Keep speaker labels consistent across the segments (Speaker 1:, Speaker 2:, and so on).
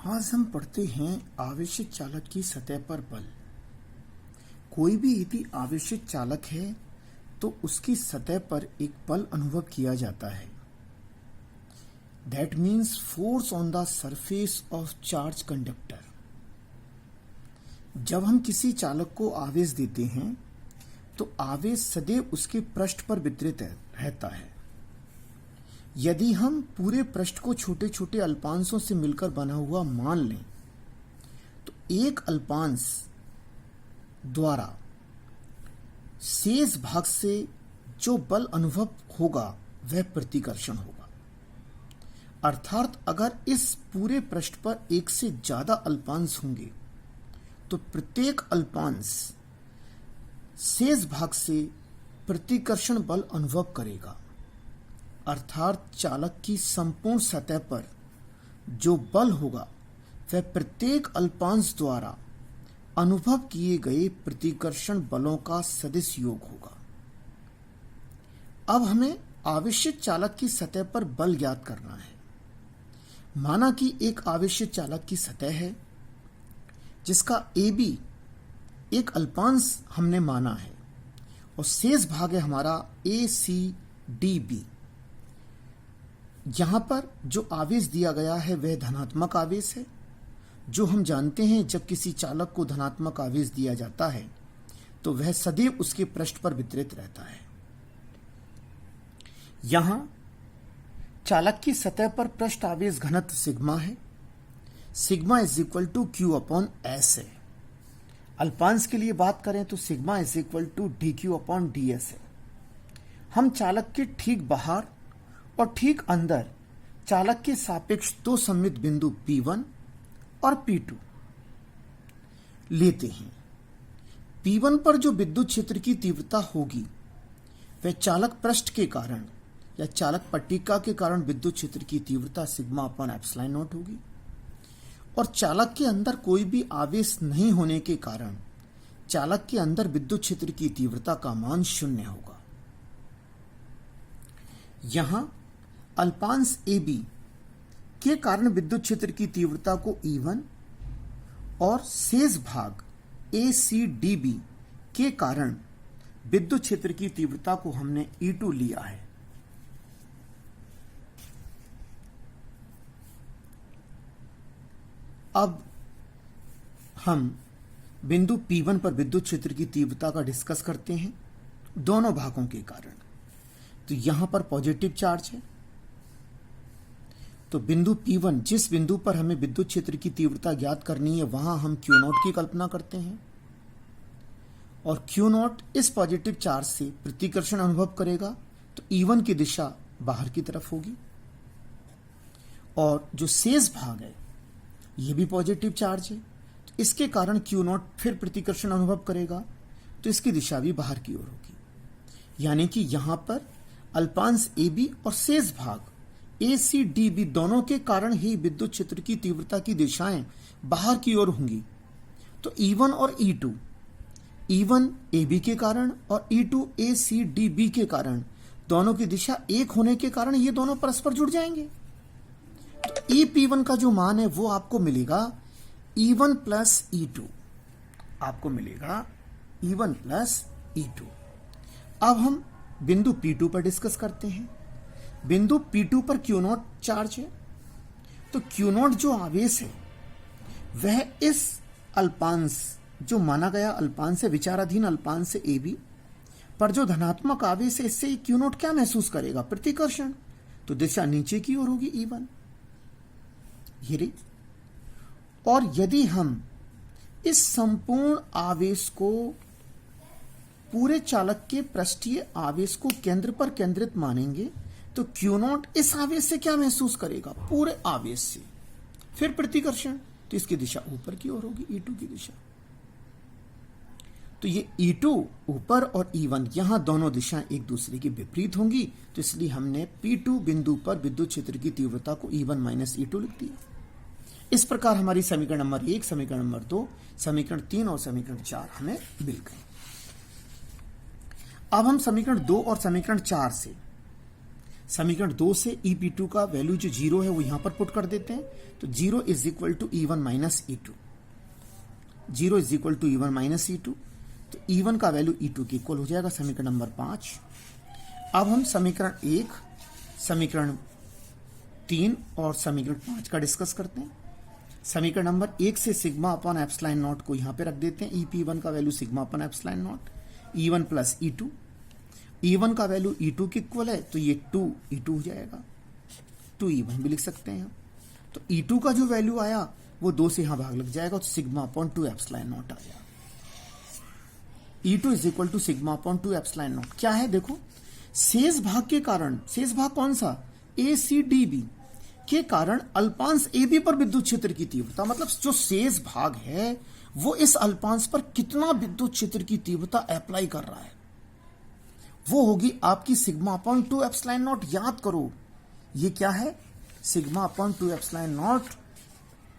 Speaker 1: आज हम पढ़ते हैं आवेशित चालक की सतह पर बल। कोई भी यदि आवेशित चालक है तो उसकी सतह पर एक बल अनुभव किया जाता है। That means force on the surface of charge conductor. जब हम किसी चालक को आवेश देते हैं तो आवेश सदैव उसके पृष्ठ पर वितरित रहता है। यदि हम पूरे पृष्ठ को छोटे छोटे अल्पांशों से मिलकर बना हुआ मान लें तो एक अल्पांश द्वारा शेष भाग से जो बल अनुभव होगा वह प्रतिकर्षण होगा। अर्थात अगर इस पूरे पृष्ठ पर एक से ज्यादा अल्पांश होंगे तो प्रत्येक अल्पांश शेष भाग से प्रतिकर्षण बल अनुभव करेगा। अर्थात चालक की संपूर्ण सतह पर जो बल होगा वह प्रत्येक अल्पांश द्वारा अनुभव किए गए प्रतिकर्षण बलों का सदिश योग होगा। अब हमें आवेशित चालक की सतह पर बल ज्ञात करना है। माना कि एक आवेशित चालक की सतह है जिसका AB एक अल्पांश हमने माना है और शेष भाग है हमारा ACDB। यहां पर जो आवेश दिया गया है वह धनात्मक आवेश है। जो हम जानते हैं जब किसी चालक को धनात्मक आवेश दिया जाता है तो वह सदैव उसके पृष्ठ पर वितरित रहता है। यहां चालक की सतह पर पृष्ठ आवेश घनत्व सिग्मा है। Sigma is equal to Q upon S है। अल्पांश के लिए बात करें तो sigma is equal to DQ upon DS है। हम चालक के ठीक बाहर और ठीक अंदर चालक के सापेक्ष दो सममित बिंदु P1 और P2 लेते हैं। P1 पर जो विद्युत क्षेत्र की तीव्रता होगी वह चालक पृष्ठ के कारण या चालक पट्टिका के कारण विद्युत क्षेत्र की तीव्रता सिग्मा अपॉन एप्सिलॉन नॉट होगी और चालक के अंदर कोई भी आवेश नहीं होने के कारण चालक के अंदर विद्युत क्षेत्र की तीव्रता का मान 0 होगा। यहां अल्पांश AB के कारण विद्युत क्षेत्र की तीव्रता को E1 और शेष भाग ACDB के कारण विद्युत क्षेत्र की तीव्रता को हमने E2 लिया है। अब हम बिंदु P1 पर विद्युत क्षेत्र की तीव्रता का डिस्कस करते हैं दोनों भागों के कारण। तो यहां पर पॉजिटिव चार्ज है तो बिंदु P1 जिस बिंदु पर हमें विद्युत क्षेत्र की तीव्रता ज्ञात करनी है वहां हम Q0 की कल्पना करते हैं और Q0 इस पॉजिटिव चार्ज से प्रतिकर्षण अनुभव करेगा तो E1 की दिशा बाहर की तरफ होगी और जो शेष भाग है यह भी पॉजिटिव चार्ज है तो इसके कारण Q0 फिर प्रतिकर्षण अनुभव करेगा तो इसकी दिशा भी बाहर की ओर होगी। यानी कि यहां पर अल्पांश AB और शेष भाग ACDB दोनों के कारण ही विद्युत क्षेत्र की तीव्रता की दिशाएं बाहर की ओर होंगी। तो E1 और E2 E1 AB के कारण और E2 ACDB के कारण दोनों की दिशा एक होने के कारण ये दोनों परस्पर जुड़ जाएंगे। तो EP1 का जो मान है वो आपको मिलेगा E1 प्लस E2 आपको मिलेगा E1 प्लस E2। अब हम बिंदु P2 पर डिस्कस करते हैं। बिंदु P2 पर Q0 चार्ज है तो Q0 जो आवेश है वह इस अल्पांश जो माना गया अल्पांश से विचाराधीन अल्पांश से AB पर जो धनात्मक आवेश है इससे Q0 क्या महसूस करेगा? प्रतिकर्षण। तो दिशा नीचे की ओर होगी E1 ये रही। और यदि हम इस संपूर्ण आवेश को पूरे चालक के पृष्ठीय आवेश को केंद्र पर केंद्रित मानेंगे तो Q0 इस आवेश से क्या महसूस करेगा? पूरे आवेश से। फिर प्रतिकर्षण तो इसकी दिशा ऊपर की ओर होगी E2 की दिशा। तो ये E2 ऊपर और E1 यहां दोनों दिशाएं एक दूसरे की विपरीत होंगी तो इसलिए हमने P2 बिंदु पर विद्युत क्षेत्र की तीव्रता को E1 माइनस E2 लिख दिया। इस प्रकार हमारी समीकरण नंबर 1, समीकरण नंबर 2, समीकरण 3 और समीकरण 4 हमें मिल गए। अब हम समीकरण 2 और समीकरण 4 से समीकरण 2 से EP2 का वैल्यू जो 0 है वो यहां पर पुट कर देते हैं, तो 0 is equal to E1 minus E2, 0 is equal to E1 minus E2, तो E1 का वैल्यू E2 के इक्वल हो जाएगा, समीकरण नंबर 5। अब हम समीकरण 1, समीकरण 3 और समीकरण 5 का डिस्कस करते हैं। समीकरण नंबर 1 से सिग्मा अपॉन एप्सिलॉन नॉट को यहां पे रख देते हैं, EP1 का value sigma upon epsilon not, E1 plus E2, E1 का वैल्यू E2 के इक्वल है, तो ये 2 E2 हो जाएगा, 2 E1 भी लिख सकते हैं। तो E2 का जो वैल्यू आया वो 2 से यहां भाग लग जाएगा, तो सिग्मा अपॉन 2 एप्सिलॉन नॉट आ गया। E2 is equal to sigma upon 2 epsilon naught. क्या है देखो, शेष भाग के कारण, शेष भाग कौन सा, ACDB के कारण अल्पांश AB पर विद्युत क्षेत्र की तीव्रता, मतलब जो शेष भाग है वो इस अल्पांश पर कितना विद्युत क्षेत्र की तीव्रता अप्लाई कर रहा है, वो होगी आपकी सिग्मा अपॉन 2 एप्सिलॉन नॉट। याद करो ये क्या है, सिग्मा अपॉन 2 एप्सिलॉन नॉट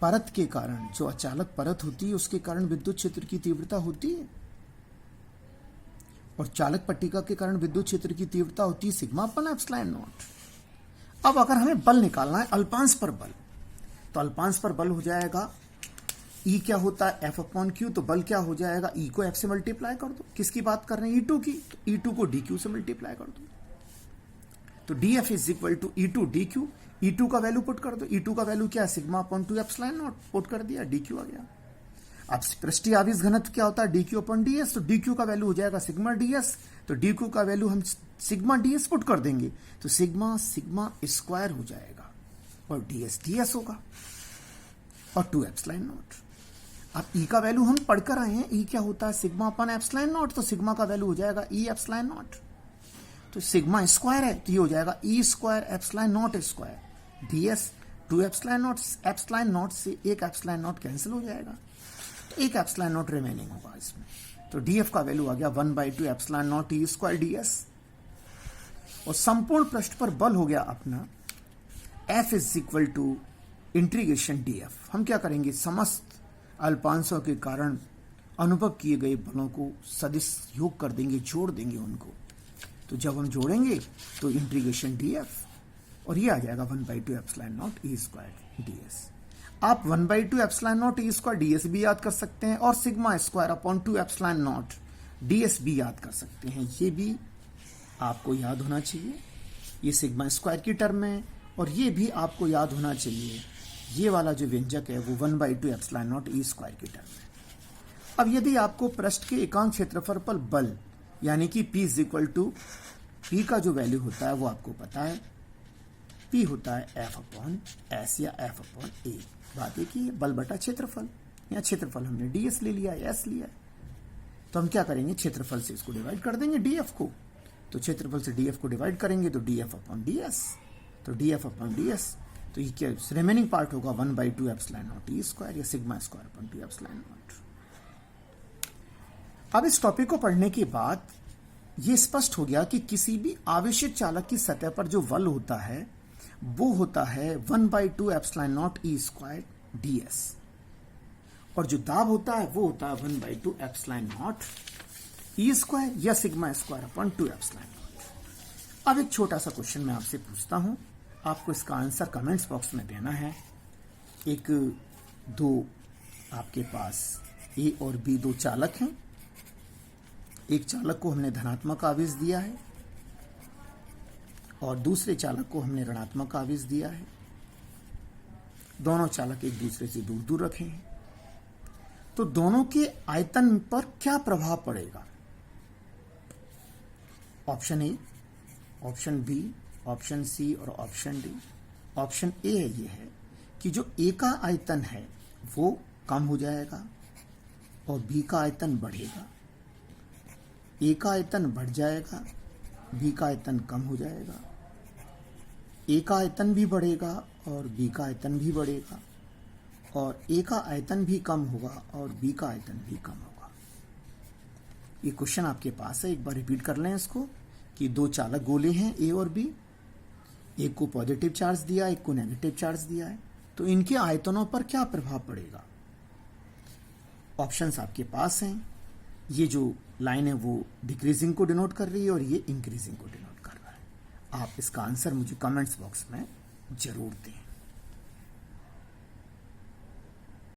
Speaker 1: परत के कारण, जो अचालक परत होती है उसके कारण विद्युत क्षेत्र की तीव्रता होती है, और चालक पट्टिका के कारण विद्युत क्षेत्र की तीव्रता होती है सिग्मा अपॉन एप्सिलॉन नॉट। अब अगर हमें बल निकालना है अल्पांश पर बल, तो अल्पांश पर बल हो जाएगा E क्या होता है F अपॉन Q, तो बल क्या हो जाएगा, E को F से मल्टीप्लाई कर दो। किसकी बात कर रहे हैं, E2 की, तो E2 को DQ से मल्टीप्लाई कर दो, तो DF is equal to E2 DQ। E2 का वैल्यू पुट कर दो, E2 का वैल्यू क्या है, sigma upon 2 epsilon not, put कर दिया, DQ आ गया। अब पृष्ठीय आवेश घनत्व क्या होता है, DQ अपॉन DS, तो DQ का वैल्यू हो जाएगा सिग्मा DS, तो DQ का वैल्यू हम सिग्मा DS पुट कर देंगे, तो सिग्मा सिग्मा स्क्वायर हो जाएगा, और DS DS होगा, और 2 एप्सिलॉन नॉट। अब E का वैल्यू हम पढ़कर आए हैं, E क्या होता है सिग्मा अपॉन एप्सिलॉन नॉट, तो सिग्मा का वैल्यू हो जाएगा E एप्सिलॉन नॉट, तो सिग्मा स्क्वायर है तो ये हो जाएगा E square epsilon not square, DS 2 epsilon not, epsilon not से एक एप्सिलॉन नॉट कैंसिल हो जाएगा, तो एक एप्सिलॉन नॉट रिमेनिंग होगा इसमें, तो DF का वैल्यू आ गया 1/2 epsilon not E square DS। और संपूर्ण पृष्ठ पर बल हो गया अपना F is equal to integration DF। हम क्या करेंगे, समस्त अल्पांशों के कारण अनुभव किए गए बलों को सदिश योग कर देंगे, जोड़ देंगे उनको, तो जब हम जोड़ेंगे तो इंटीग्रेशन DF, और ये आ जाएगा 1/2 epsilon not E square DS। आप 1/2 epsilon not E square DS भी याद कर सकते हैं, और sigma square upon 2 epsilon not DS भी याद कर सकते हैं, ये भी आपको याद होना चाहिए, ये सिग्मा स्क्वायर की टर्म है, और ये भी आपको याद होना चाहिए, ये वाला जो व्यंजक है वो 1/2 एप्सिलॉन नॉट E स्क्वायर की टर्म है। अब यदि आपको पृष्ठ के एकांक क्षेत्रफल पर बल यानी कि P is equal to, P का जो वैल्यू होता है वो आपको पता है, P होता है F अपॉन S या F अपॉन A। बात एक ही है, बल बटा क्षेत्रफल, या क्षेत्रफल हमने DS ले लिया है, S लिया है, तो हम क्या करेंगे, क्षेत्रफल से इसको डिवाइड कर देंगे DF को, तो क्षेत्रफल से DF को डिवाइड करेंगे तो DF अपॉन DS, तो DF अपॉन DS, तो ये क्या रिमेनिंग पार्ट होगा 1/2 एप्सिलॉन नॉट E स्क्वायर या sigma square upon 2 epsilon not. अब इस टॉपिक को पढ़ने के बाद ये स्पष्ट हो गया कि किसी भी आवेशित चालक की सतह पर जो बल होता है वो होता है 1/2 epsilon not E square DS, और जो दाब होता है वो होता है 1/2 एप्सिलॉन नॉट E स्क्वायर या sigma square upon 2 epsilon not. अब एक छोटा सा क्वेश्चन मैं आपसे पूछता हूं, आपको इसका आंसर कमेंट्स बॉक्स में देना है। एक दो आपके पास A और B दो चालक हैं, एक चालक को हमने धनात्मक आवेश दिया है और दूसरे चालक को हमने ऋणात्मक आवेश दिया है, दोनों चालक एक दूसरे से दूर दूर रखे हैं, तो दोनों के आयतन पर क्या प्रभाव पड़ेगा, option A, option B, option C और ऑप्शन डी। ऑप्शन ए ये है कि जो ए का आयतन है वो कम हो जाएगा और बी का आयतन बढ़ेगा, ए का आयतन बढ़ जाएगा, बी का आयतन कम हो जाएगा, ए का आयतन भी बढ़ेगा और बी का आयतन भी बढ़ेगा, और ए का आयतन भी कम होगा और बी का आयतन भी कम होगा। ये क्वेश्चन आपके पास है, एक बार रिपीट कर लें इसको, कि दो चालक गोले हैं ए और बी, एक को पॉजिटिव चार्ज दिया, एक को नेगेटिव चार्ज दिया है, तो इनके आयतनों पर क्या प्रभाव पड़ेगा। ऑप्शंस आपके पास हैं, ये जो लाइन है वो डिक्रीजिंग को डिनोट कर रही है और ये इंक्रीजिंग को डिनोट कर रहा है। आप इसका आंसर मुझे कमेंट्स बॉक्स में जरूर दें।